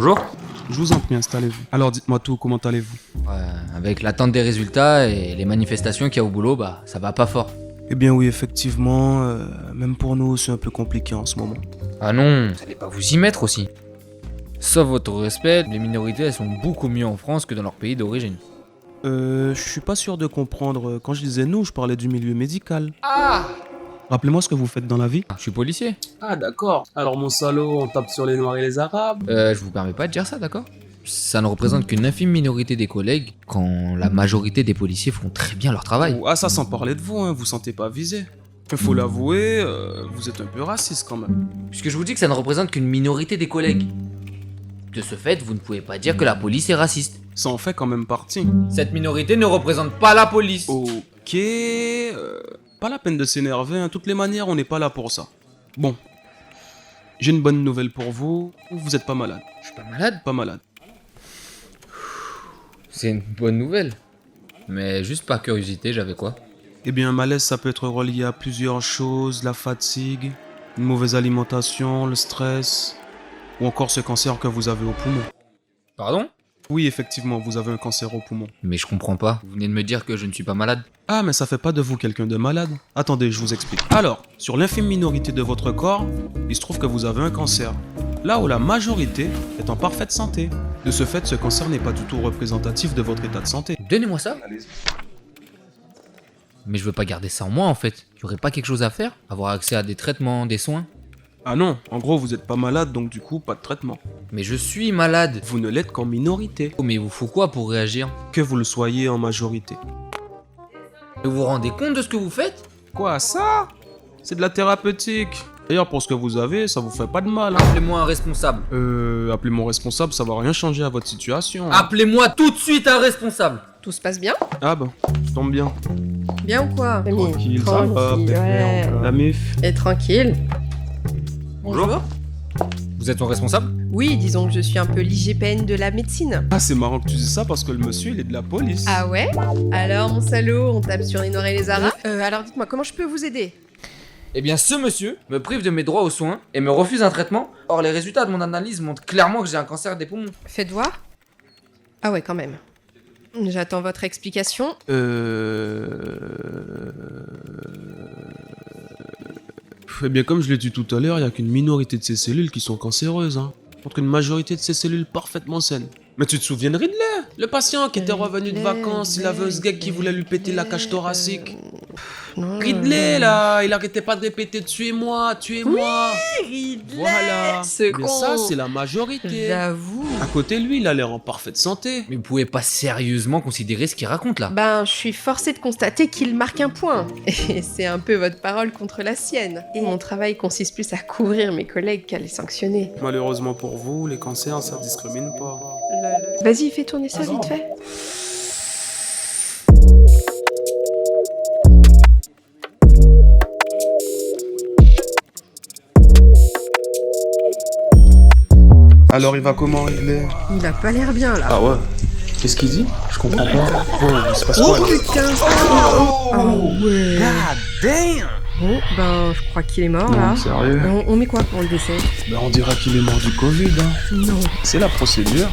Bonjour. Je vous en prie, installez-vous. Alors dites-moi tout, comment allez-vous? Avec l'attente des résultats et les manifestations qu'il y a au boulot, ça va pas fort. Eh bien oui, effectivement, même pour nous, c'est un peu compliqué en ce moment. Ah non, vous allez pas vous y mettre aussi. Sauf votre respect, les minorités elles sont beaucoup mieux en France que dans leur pays d'origine. Je suis pas sûr de comprendre. Quand je disais nous, je parlais du milieu médical. Ah, Rappelez-moi ce que vous faites dans la vie. je suis policier. Ah d'accord. Alors mon salaud, on tape sur les Noirs et les Arabes. Je vous permets pas de dire ça, d'accord? Ça ne représente qu'une infime minorité des collègues quand la majorité des policiers font très bien leur travail. Ah, ça sans parler de vous, hein, vous sentez pas visé. Faut l'avouer, vous êtes un peu raciste quand même. Puisque je vous dis que ça ne représente qu'une minorité des collègues. De ce fait, vous ne pouvez pas dire que la police est raciste. Ça en fait quand même partie. Cette minorité ne représente pas la police. Ok, pas la peine de s'énerver, hein. Toutes les manières, on n'est pas là pour ça. Bon, j'ai une bonne nouvelle pour vous, vous êtes pas malade. Je suis pas malade. Pas malade. C'est une bonne nouvelle. Mais juste par curiosité, j'avais quoi? Eh bien, un malaise, ça peut être relié à plusieurs choses, la fatigue, une mauvaise alimentation, le stress, ou encore ce cancer que vous avez au poumon. Pardon? Oui, effectivement, vous avez un cancer au poumon. Mais je comprends pas. Vous venez de me dire que je ne suis pas malade. Ah, mais ça fait pas de vous quelqu'un de malade. Attendez, je vous explique. Alors, sur l'infime minorité de votre corps, il se trouve que vous avez un cancer. Là où la majorité est en parfaite santé. De ce fait, ce cancer n'est pas du tout représentatif de votre état de santé. Donnez-moi ça. Mais je veux pas garder ça en moi en fait. Y aurait pas quelque chose à faire? Avoir accès à des traitements, des soins? Ah non, en gros, vous êtes pas malade, donc du coup, pas de traitement. Mais je suis malade. Vous ne l'êtes qu'en minorité. Oh, mais il vous faut quoi pour réagir? Que vous le soyez en majorité. Vous vous rendez compte de ce que vous faites? Quoi, ça? C'est de la thérapeutique. D'ailleurs, pour ce que vous avez, ça vous fait pas de mal, hein. Appelez-moi un responsable. Appelez mon responsable, ça va rien changer à votre situation. hein. Appelez-moi tout de suite un responsable. Tout se passe bien? Ah bah, ça tombe bien. Bien ou quoi? Tranquille, ça va, Tranquille, ouais. pépère. La mif. Et tranquille. Bonjour. Vous êtes son responsable? Oui, disons que je suis un peu l'IGPN de la médecine. Ah, c'est marrant que tu dises ça parce que le monsieur, il est de la police. Ah ouais? Alors, mon salaud, on tape sur les Noirs et les Arabes? Alors dites-moi, comment je peux vous aider? Eh bien, ce monsieur me prive de mes droits aux soins et me refuse un traitement. Or, les résultats de mon analyse montrent clairement que j'ai un cancer des poumons. Faites voir? Ah ouais, quand même. J'attends votre explication. Eh bien, comme je l'ai dit tout à l'heure, il n'y a qu'une minorité de ces cellules qui sont cancéreuses, hein. Contre une majorité de ces cellules parfaitement saines. Mais tu te souviens de Ridley? Le patient qui était revenu de vacances, il avait un sgeg qui voulait lui péter la cage thoracique. Non, Ridley, là, il arrêtait pas de répéter tuez-moi, tuez-moi. Ridley, Voilà. ce Mais con. ça, c'est la majorité. J'avoue. À côté de lui, il a l'air en parfaite santé. Mais vous pouvez pas sérieusement considérer ce qu'il raconte là. Ben, je suis forcée de constater qu'il marque un point. Et c'est un peu votre parole contre la sienne. Et mon travail consiste plus à couvrir mes collègues qu'à les sanctionner. Malheureusement pour vous, les cancers, ça discrimine pas. Vas-y, fais tourner ça vite fait. Alors, il va comment, Ridley? Il a pas l'air bien là. Ah ouais. Qu'est-ce qu'il dit? Je comprends pas. Oh, il se passe quoi, là? putain! Oh ouais! damn! Bon, ben, je crois qu'il est mort là. Sérieux? On met quoi pour le décès? Ben, on dira qu'il est mort du Covid, hein. Non. C'est la procédure.